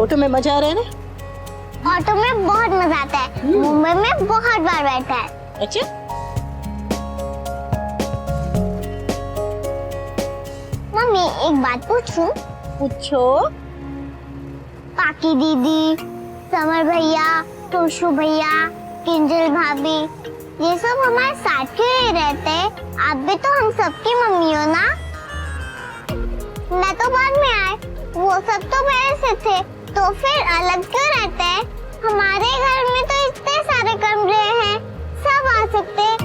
Auto में मजा आ रहा है ना? ऑटो में बहुत मजा आता है, मुंबई में बहुत बार बैठा है। अच्छा, मम्मी एक बात पूछूं? पूछो। पाकी दीदी, समर भैया, टोशू भैया, किंजल भाभी, ये सब हमारे साथ क्यों ही रहते हैं? आप भी तो हम सबकी मम्मी हो ना? मैं तो बाद में आए, वो सब तो पहले से थे, तो फिर अलग क्यों रहते हैं? हमारे घर में तो इतने सारे कमरे हैं, सब आ सकते हैं।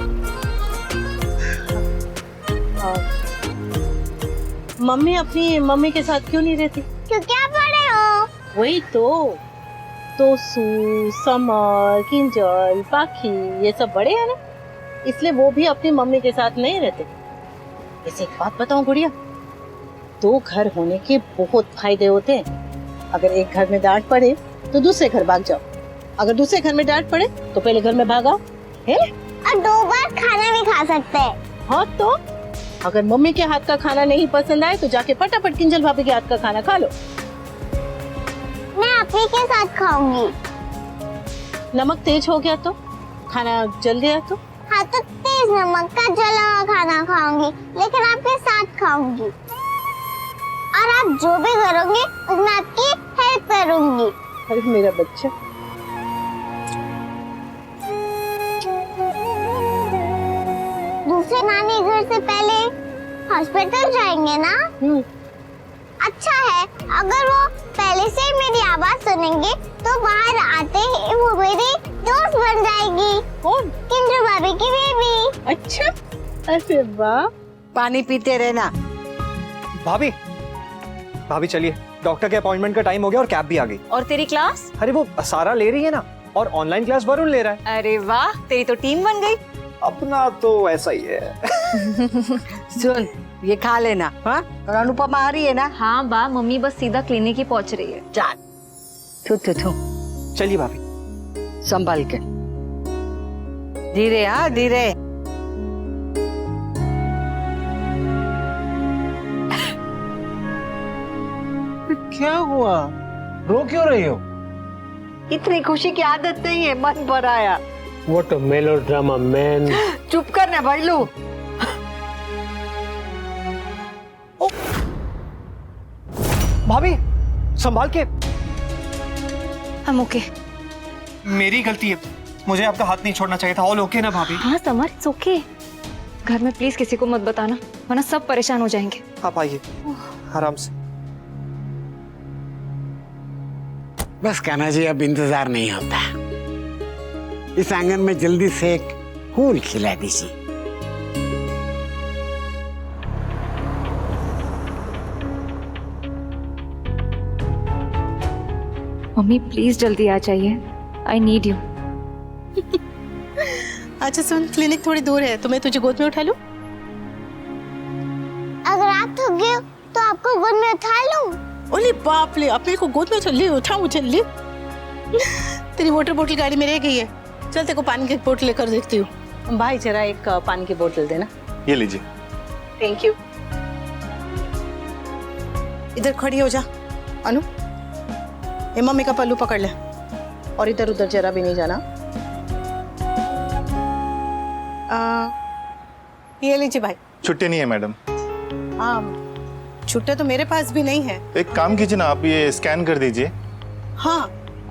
मम्मी अपनी मम्मी के साथ क्यों नहीं रहती? क्योंकि आप बड़े हो। वही तो सू, समर, किंजल, पाखी ये सब बड़े हैं ना, इसलिए वो भी अपनी मम्मी के साथ नहीं रहते। वैसे एक बात बताऊं गुड़िया, दो घर होने के बहुत फायदे होते हैं। अगर एक घर में डांट पड़े तो दूसरे घर भाग जाओ, अगर दूसरे घर में डांट पड़े तो पहले घर में भागा है। और 2 बार खाना भी खा सकते हैं। हाँ तो अगर मम्मी के हाथ का खाना नहीं पसंद आए तो जाके फटाफट किंजल भाभी के हाथ का खाना खा लो। मैं आप ही के साथ खाऊंगी। नमक तेज हो गया तो, खाना जल गया तो? हाँ तो तेज नमक का जला हुआ खाना खाऊंगी, लेकिन आपके साथ खाऊंगी। और आप जो भी करोगे उसमें आपकी हेल्प करूंगी। अरे मेरा बच्चा। दूसरे नानी घर से पहले हॉस्पिटल जाएंगे ना? अच्छा है, अगर वो पहले से ही मेरी आवाज सुनेंगे तो बाहर आते ही वो मेरी दोस्त बन जाएगी। कौन? किंजल भाभी की बेबी। अच्छा, अरे वाह। पानी पीते रहना। भाभी भाभी चलिए, डॉक्टर के अपॉइंटमेंट का टाइम हो गया और कैब भी आ गई। और तेरी क्लास? अरे वो सारा ले रही है ना, और ऑनलाइन क्लास वरुण ले रहा है। अरे वाह, तेरी तो टीम बन गई। अपना तो ऐसा ही है। सुन, ये खा लेना। हाँ, और अनुपमा आ रही है ना? हाँ बा, मम्मी बस सीधा क्लिनिक ही पहुंच रही है। चल, थू चलिए भाभी। संभाल के, धीरे। हाँ धीरे। क्या हुआ, रो क्यों रही हो? इतनी खुशी की आदत नहीं है, मन भर आया। What a melodrama, man. चुप कर ना बड़लू। भाभी संभाल के। हम ओके। मेरी गलती है, मुझे आपका हाथ नहीं छोड़ना चाहिए था। ऑल ओके ना भाभी? हाँ समर, इट्स ओके। घर में प्लीज किसी को मत बताना, वरना सब परेशान हो जाएंगे। आप आइए आराम से। बस कान्हा जी, अब इंतजार नहीं होता। इस आंगन में जल्दी से एक फूल खिला दीजिए। मम्मी प्लीज जल्दी आ जाइए, आई नीड यू। अच्छा सुन, क्लिनिक थोड़ी दूर है तो मैं तुझे गोद में उठा लूं? अगर आप थक गए हो, तो आपको गोद में उठा लूं? ओले बाप ले, अब मेरे को गोद में उठा मुझे ले। तेरी वाटर बोतल गाड़ी में रह गई है, चल तेरे को पानी की बोतल लेकर देखती हूँ। भाई जरा एक पानी की बोतल देना। ये लीजिए। Thank you. इधर खड़ी हो जा अनु, ये मम्मी का पल्लू पकड़ ले और इधर उधर जरा भी नहीं जाना। ये लीजिए भाई। छुट्टी नहीं है मैडम। छुट्टे तो मेरे पास भी नहीं है। एक काम कीजिए ना, आप ये स्कैन कर दीजिए। हाँ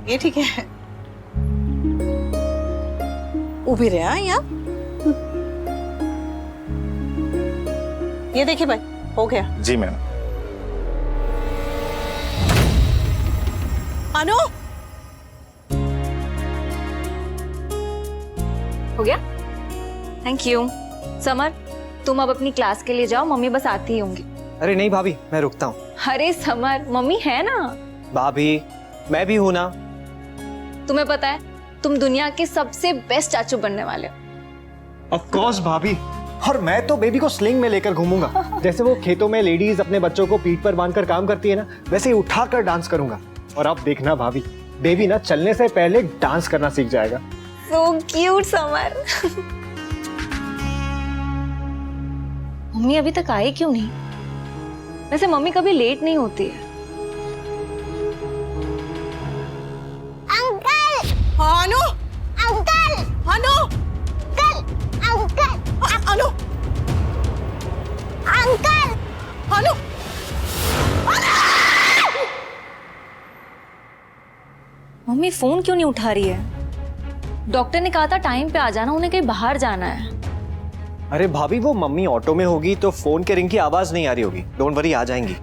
ये ठीक है, उभी रहे। हाँ यहाँ, ये देखिए भाई, हो गया। जी मैम। अनु, हो गया? Thank you. समर, तुम अब अपनी क्लास के लिए जाओ, मम्मी बस आती ही होंगी। अरे नहीं भाभी, मैं रुकता हूँ। अरे समर, मम्मी है ना। भाभी मैं भी हूँ ना। तुम्हें पता है, तुम दुनिया के सबसे बेस्ट चाचू बनने वाले हो। ऑफ कोर्स भाभी, और मैं तो बेबी को स्लिंग में लेकर घूमूंगा। जैसे वो खेतों में लेडीज अपने बच्चों को पीठ पर बांधकर काम करती है ना, वैसे ही उठाकर डांस करूंगा। और आप देखना भाभी, बेबी ना चलने से पहले डांस करना सीख जाएगा। So cute summer. मम्मी अभी तक आई क्यों नहीं? वैसे मम्मी कभी लेट नहीं होती है। अनु अंकल अनु अंकल अनु अंकल अनु मम्मी फोन क्यों नहीं उठा रही है? डॉक्टर ने कहा था टाइम पे आ जाना, उन्हें कहीं बाहर जाना है। अरे भाभी वो मम्मी ऑटो में होगी तो फोन के रिंग की आवाज नहीं आ रही होगी। डोंट वरी, आ जाएंगी।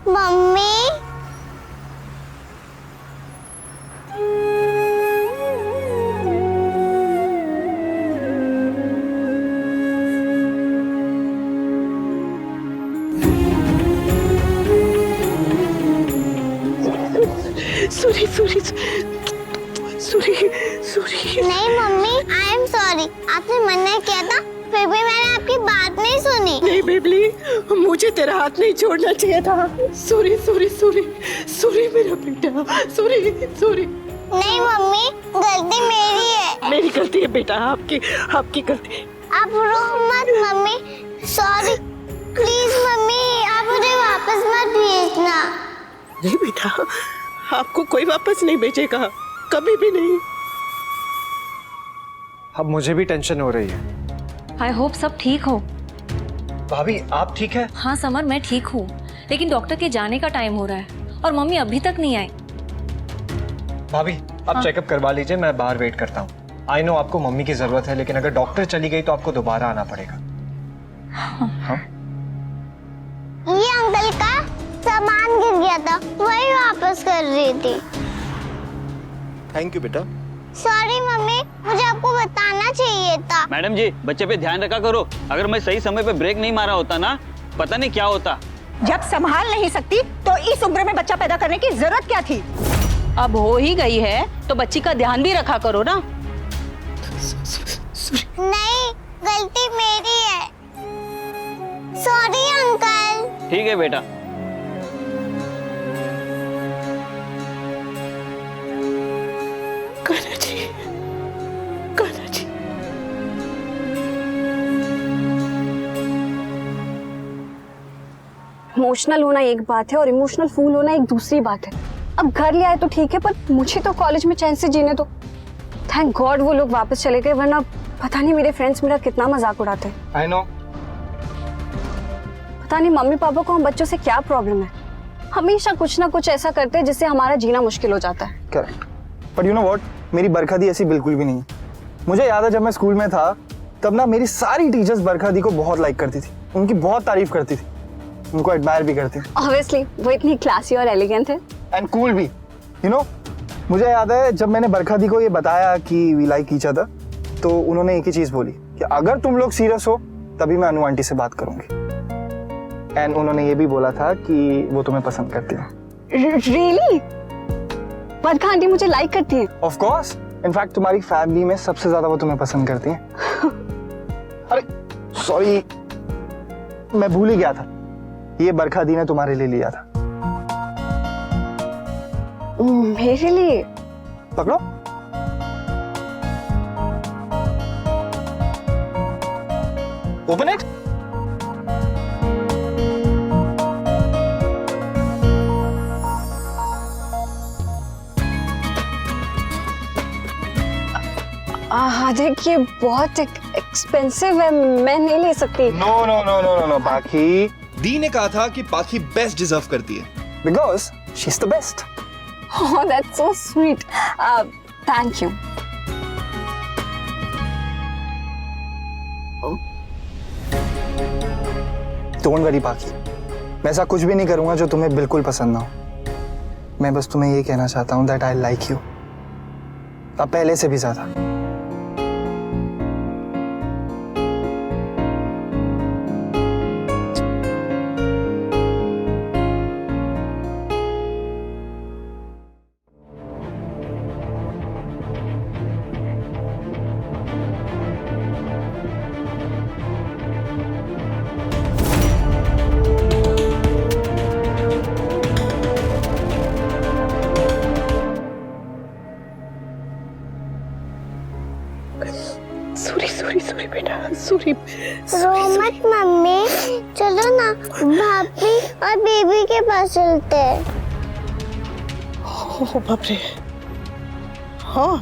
मम्मी सूरी सूरी सूरी सूरी नहीं मम्मी आई एम सॉरी, आपने मना किया था फिर भी मैंने आपकी बात नहीं सुनी। नहीं बेबली, मुझे तेरा हाथ नहीं छोड़ना चाहिए था। सूरी सूरी सूरी सूरी मेरा बेटा, सूरी सूरी। नहीं मम्मी गलती मेरी है। मेरी गलती है बेटा, आपकी गलती। आप रो मत मम्मी, सॉरी प्लीज मम्मी, आप मुझे वापस मत भेजना। नहीं बेटा, आपको कोई वापस नहीं भेजेगा, कभी भी नहीं। अब मुझे भी टेंशन हो रही है। आई होप सब ठीक हो। भाभी आप ठीक है? हाँ समर, मैं ठीक हूँ, लेकिन डॉक्टर के जाने का टाइम हो रहा है और मम्मी अभी तक नहीं आई। भाभी आप चेकअप करवा लीजिए, मैं बाहर वेट करता हूँ। आई नो आपको मम्मी की जरूरत है, लेकिन अगर डॉक्टर चली गई तो आपको दोबारा आना पड़ेगा। हाँ? ये अंकल का सामान गिर गया था, वही वापस कर रही थी। थैंक यू बेटा। सॉरी मम्मी, मुझे आपको बताना चाहिए था। मैडम जी, बच्चे पे ध्यान रखा करो। अगर मैं सही समय पे ब्रेक नहीं मारा होता ना, पता नहीं क्या होता। जब संभाल नहीं सकती तो इस उम्र में बच्चा पैदा करने की जरूरत क्या थी? अब हो ही गई है तो बच्ची का ध्यान भी रखा करो ना। नहीं गलती मेरी है, सॉरी अंकल। ठीक है बेटा। कान्हा जी इमोशनल होना एक बात है और इमोशनल फूल होना एक दूसरी बात है। अब घर ले आए तो ठीक है, पर मुझे तो कॉलेज में चैन से जीने दो। थैंक गॉड वो लोग वापस चले गए, वरना पता नहीं मेरे फ्रेंड्स मेरा कितना मजाक उड़ाते। I know. पता नहीं मम्मी पापा को हम बच्चों से क्या प्रॉब्लम है, हमेशा कुछ ना कुछ ऐसा करते हैं जिससे हमारा जीना मुश्किल हो जाता है। Correct, but you know what, मेरी बरखा दी ऐसी बिल्कुल भी नहीं है। मुझे याद है जब मैं स्कूल में था तब ना मेरी सारी टीचर्स बरखा दी को बहुत लाइक करती थी, उनकी बहुत तारीफ करती थी, उनको एडमायर भी करती थी। ऑब्वियसली वो इतनी क्लासी और एलिगेंट है एंड कूल भी, यू नो। मुझे याद है जब मैंने बरखा दी को ये बताया कि वी लाइक ईच अदर, तो उन्होंने एक ही चीज बोली कि अगर तुम लोग सीरियस हो तभी मैं अनु आंटी से बात करूंगी। एंड उन्होंने ये भी बोला था कि वो तुम्हें पसंद करती है। रियली? बरखा आंटी मुझे लाइक करती है? ऑफ कोर्स, इनफैक्ट तुम्हारी फैमिली में सबसे ज्यादा वो तुम्हें पसंद करती हैं। अरे सॉरी, मैं भूल ही गया था, ये बरखा दी ने तुम्हारे लिए लिया था। मेरे लिए? पकड़ो। Open it. देखिए बहुत एक्सपेंसिव है, मैं नहीं ले सकती। No no no no no no Pakhi. दी ने कहा था कि पाखी बेस्ट डिजर्व करती है। Because she is the best. Oh, that's so sweet. Thank you. Don't worry पाखी, मैं ऐसा कुछ भी नहीं करूंगा जो तुम्हें बिल्कुल पसंद ना हो। मैं बस तुम्हें ये कहना चाहता हूँ दैट आई लाइक यू, अब पहले से भी ज्यादा। सूरी सूरी सूरी बेटा, सूरी। रो मत मम्मी, चलो ना भाभी और बेबी के पास चलते हैं। ओह बाप रे। हाँ,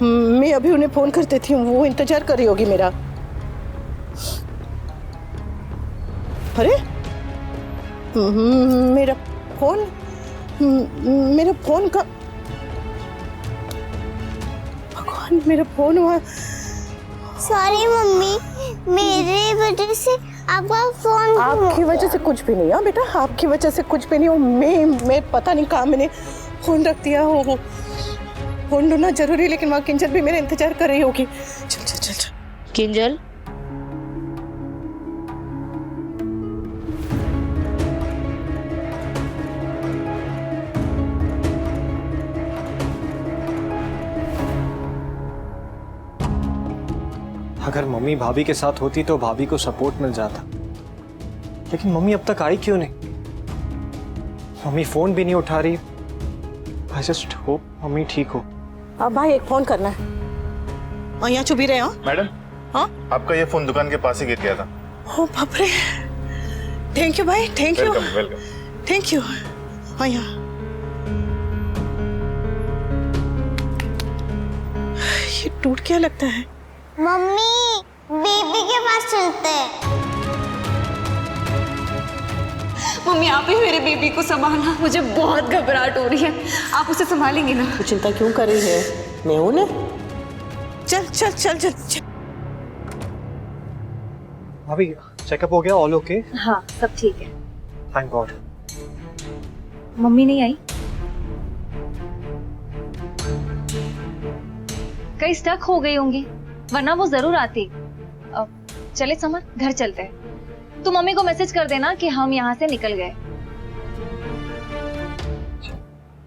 मैं अभी उन्हें फोन कर देती हूँ, वो इंतजार कर रही होगी मेरा। अरे मेरा फोन का, भगवान मेरा फोन वहाँ। सॉरी मम्मी, मेरे वजह से आपका फोन। आपकी वजह से कुछ भी नहीं है बेटा, आपकी वजह से कुछ भी नहीं हो। मैं पता नहीं कहाँ मैंने फोन रख दिया हो। फोन ढूंढना जरूरी है, लेकिन वहाँ किंजल भी मेरा इंतजार कर रही होगी। चल चल चल चल। किंजल, अगर मम्मी भाभी के साथ होती तो भाभी को सपोर्ट मिल जाता, लेकिन मम्मी अब तक आई क्यों नहीं? मम्मी फोन भी नहीं उठा रही। आई जस्ट होप मम्मी ठीक हो। अब भाई एक फोन करना है। और यहाँ चुप ही रहे हो मैडम। हाँ, आपका ये फोन दुकान के पास ही गिर गया था। ओ बाप रे, थैंक यू भाई, thank you, welcome welcome. Thank you. हाँ यहाँ ये टूट क्या लगता है? मम्मी, बेबी के पास चलते हैं। मम्मी आप ही मेरे बेबी को संभालना, मुझे बहुत घबराहट हो रही है। आप उसे संभालेंगी ना? तू चिंता क्यों कर रही है? मैं हूं ना। चल चल चल चल चल। भाभी चेकअप हो गया? All okay? हाँ सब ठीक है, थैंक गॉड। मम्मी नहीं आई? कहीं स्टक हो गई होंगी, वरना वो जरूर आती। चले समर, घर चलते हैं। तू मम्मी को मैसेज कर देना कि हम यहाँ से निकल गए।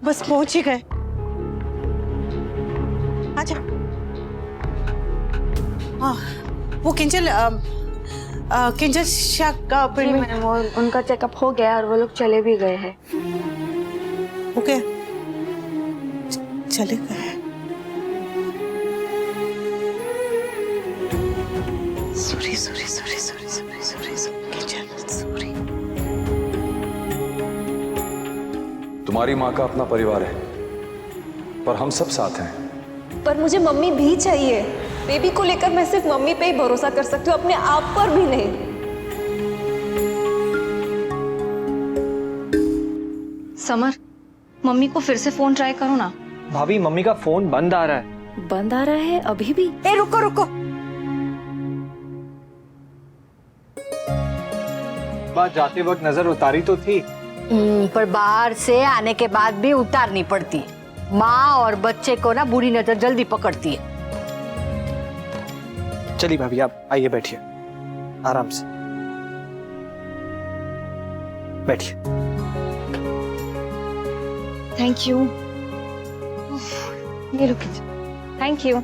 बस पहुंच ही गए। आजा। हाँ, वो किंजल किंजल शाह का उनका चेकअप हो गया और वो लोग चले भी गए हैं। ओके, चले गए। Sorry sorry sorry sorry sorry sorry sorry. तुम्हारी माँ का अपना परिवार है, पर हम सब साथ हैं। पर मुझे मम्मी भी चाहिए। बेबी को लेकर मैं सिर्फ मम्मी पे ही भरोसा कर सकती हूँ, अपने आप पर भी नहीं। समर, मम्मी को फिर से फोन ट्राई करो ना। भाभी मम्मी का फोन बंद आ रहा है। बंद आ रहा है अभी भी? ए रुको रुको, बात जाते वक्त नजर उतारी तो थी, पर बाहर से आने के बाद भी उतारनी पड़ती। माँ और बच्चे को ना बुरी नजर जल्दी पकड़ती है। चलिए भाभी आप आइए, बैठिए आराम से बैठिए। Thank you. ये लो कीजिए। Thank you.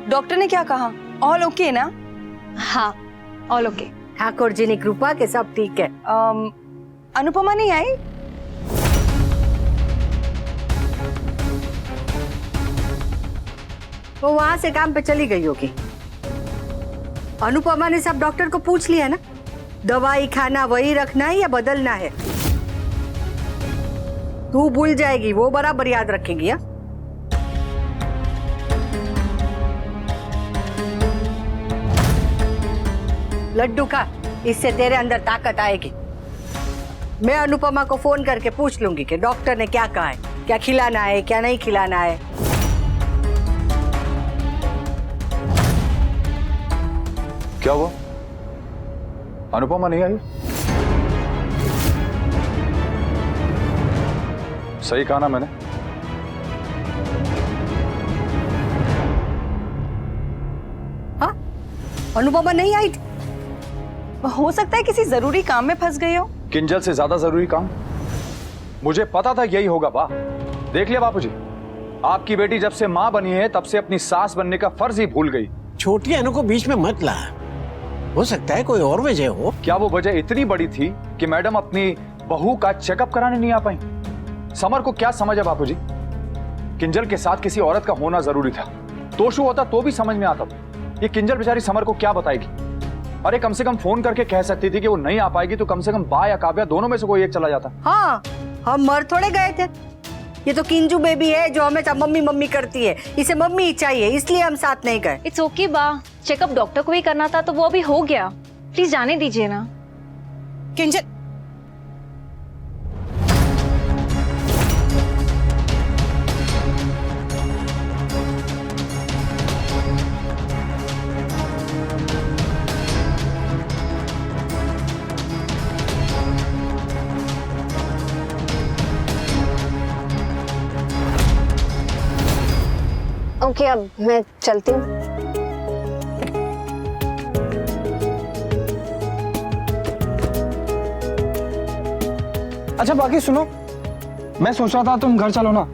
डॉक्टर ने क्या कहा? ऑल ओके ना? हाँ ऑल ओके। ठाकुर जी ने कृपा के सब ठीक है। अनुपमा नहीं आई? वो वहां से काम पे चली गई होगी। अनुपमा ने सब डॉक्टर को पूछ लिया ना, दवाई खाना वही रखना है या बदलना है? तू भूल जाएगी, वो बराबर याद रखेगी। हा? लड्डू खा, इससे तेरे अंदर ताकत आएगी। मैं अनुपमा को फोन करके पूछ लूंगी कि डॉक्टर ने क्या कहा है, क्या खिलाना है क्या नहीं खिलाना है। क्या हुआ? अनुपमा नहीं आई? सही कहा ना मैंने? हाँ, अनुपमा नहीं आई थी। हो सकता है किसी जरूरी काम में फंस गई हो। किंजल से ज्यादा जरूरी काम? मुझे पता था यही होगा। बा देख लिया बापूजी, आपकी बेटी जब से माँ बनी है तब से अपनी सास बनने का फर्ज ही भूल गई। छोटी अनु को बीच में मत ला, हो सकता है कोई और वजह हो। क्या वो वजह इतनी बड़ी थी कि मैडम अपनी बहू का चेकअप कराने नहीं आ पाई? समर को क्या समझ है बापूजी? किंजल के साथ किसी औरत का होना जरूरी था। तोशु होता तो भी समझ में आता। ये किंजल बेचारी समर को क्या बताएगी? अरे कम से कम फोन करके कह सकती थी कि वो नहीं आ पाएगी, तो कम से कम बा या काव्या दोनों में से कोई एक चला जाता। हाँ, हम मर थोड़े गए थे। ये तो किंजू बेबी है जो हमेशा मम्मी मम्मी करती है, इसे मम्मी ही चाहिए, इसलिए हम साथ नहीं गए। इट्स ओके बा, चेकअप डॉक्टर को ही करना था तो वो अभी हो गया, प्लीज जाने दीजिए ना। किंजल, ओके, अब मैं चलती हूँ। अच्छा बाकी सुनो, मैं सोच रहा था तुम घर चलो ना।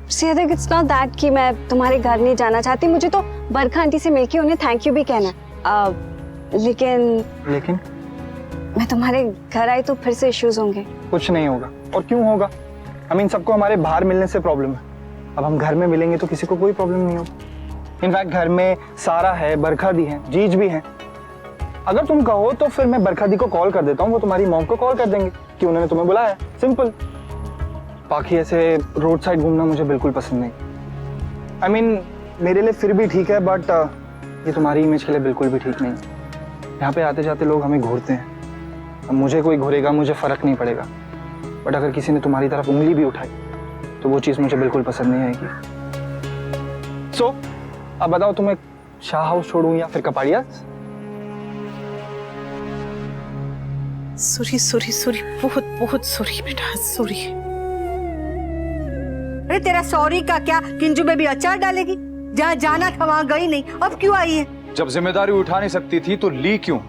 See, I think it's not that कि मैं तुम्हारे घर नहीं जाना चाहती, मुझे तो बरखा आंटी से मिलके उन्हें थैंक यू भी कहना है। लेकिन मैं तुम्हारे घर आई तो फिर से इश्यूज होंगे। कुछ नहीं होगा, और क्यों होगा? सबको हमारे बाहर मिलने से प्रॉब्लम है। अब हम घर में मिलेंगे तो किसी को कोई प्रॉब्लम नहीं होगा। इनफैक्ट घर में सारा है, बरखा दी है, जीज भी है। अगर तुम कहो तो फिर मैं बरखा दी को कॉल कर देता हूँ, वो तुम्हारी मॉम को कॉल कर देंगे कि उन्होंने तुम्हें बुलाया। सिंपल। बाकी ऐसे रोड साइड घूमना मुझे बिल्कुल पसंद नहीं। मेरे लिए फिर भी ठीक है, बट ये तुम्हारी इमेज के लिए बिल्कुल भी ठीक नहीं है। यहाँ पे आते जाते लोग हमें घूरते हैं। अब मुझे कोई घूरेगा, मुझे फर्क नहीं पड़ेगा, बट अगर किसी ने तुम्हारी तरफ उंगली भी उठाई तो वो चीज मुझे बिल्कुल पसंद नहीं आएगी। सो अब बताओ, तुम्हें शाह हाउस छोड़ूं या फिर कपाड़िया? सॉरी सॉरी सॉरी, बहुत बहुत सॉरी बेटा, सॉरी। अरे तेरा सॉरी का क्या, किंजू बेबी अचार डालेगी? जहाँ जाना था वहाँ गई नहीं, अब क्यों आई है? जब जिम्मेदारी उठा नहीं सकती थी तो ली क्यों?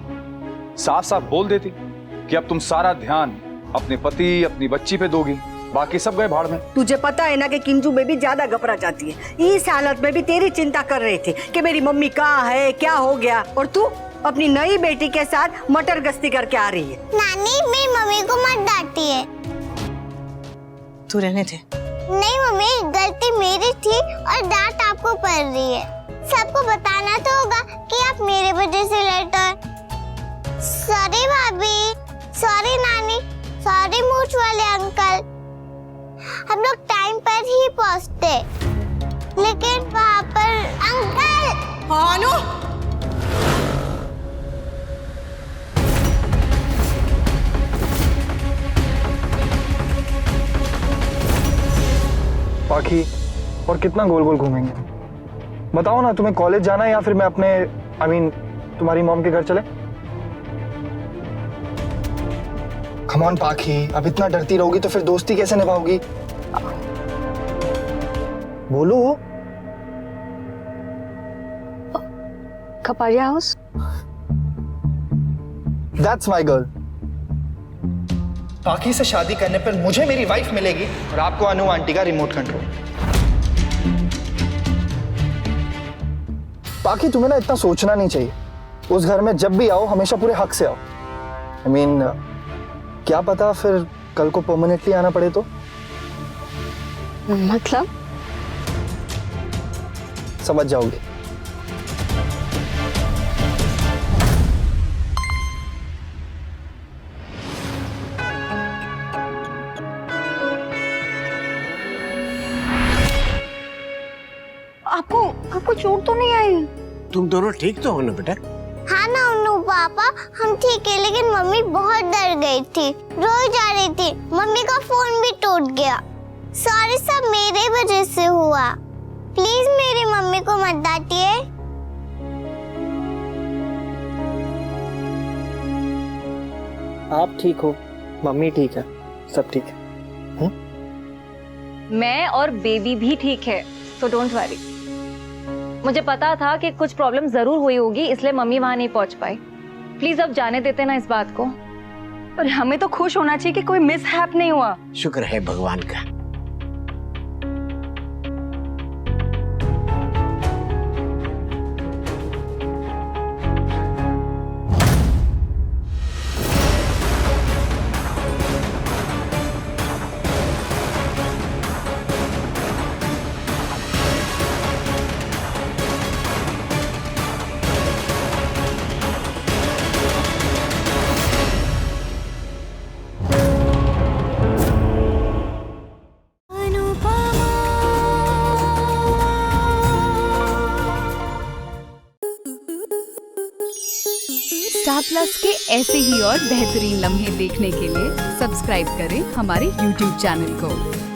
साफ साफ बोल देती कि अब तुम सारा ध्यान अपने पति, अपनी बच्ची पे दोगी, बाकी सब गए भाड़ में। तुझे पता है ना कि किंजू बेबी ज्यादा घबरा जाती है। इस हालत में भी तेरी चिंता कर रहे थे कि मेरी मम्मी कहाँ है, क्या हो गया, और तू अपनी नई बेटी के साथ मटर गश्ती करके आ रही है। नानी, मेरी मम्मी को मत डांटिए। तू रहने दे। नहीं मम्मी, गलती मेरी थी और डांट आपको पड़ रही है। सबको बताना तो होगा कि आप मेरे वजह से लेट आए। सॉरी भाभी, सॉरी नानी, सॉरी मूछ वाले अंकल। हम लोग टाइम पर ही पहुंचते, लेकिन वहाँ पर अंकल। भानु, बाकी और कितना गोल गोल घूमेंगे? बताओ ना, तुम्हें कॉलेज जाना है या फिर मैं अपने तुम्हारी मॉम के घर चले? कम ऑन पाखी, अब इतना डरती रहोगी तो फिर दोस्ती कैसे निभाओगी? बोलो। Kapadia house. That's my girl. पाखी से शादी करने पर मुझे मेरी वाइफ मिलेगी और आपको अनु आंटी का रिमोट कंट्रोल। पाखी, तुम्हें ना इतना सोचना नहीं चाहिए। उस घर में जब भी आओ हमेशा पूरे हक से आओ। क्या पता फिर कल को परमानेंटली आना पड़े तो? मतलब? समझ जाओगे। आपको चोट तो नहीं आई? तुम दोनों ठीक तो हो ना बेटा? हाँ ना उन्नू पापा, हम ठीक है, लेकिन मम्मी बहुत डर गई थी, रोई जा रही थी। मम्मी का फोन भी टूट गया। सॉरी, सब मेरे वजह से हुआ। प्लीज मेरी मम्मी को मत डांटिए। आप ठीक हो, मम्मी ठीक है, सब ठीक है। मैं और बेबी भी ठीक है, तो डोंट वरी। मुझे पता था कि कुछ प्रॉब्लम जरूर हुई होगी, इसलिए मम्मी वहां नहीं पहुंच पाई। प्लीज अब जाने देते ना इस बात को। और हमें तो खुश होना चाहिए कि कोई मिसहैप नहीं हुआ। शुक्र है भगवान का। प्लस के ऐसे ही और बेहतरीन लम्हे देखने के लिए सब्सक्राइब करें हमारे YouTube चैनल को।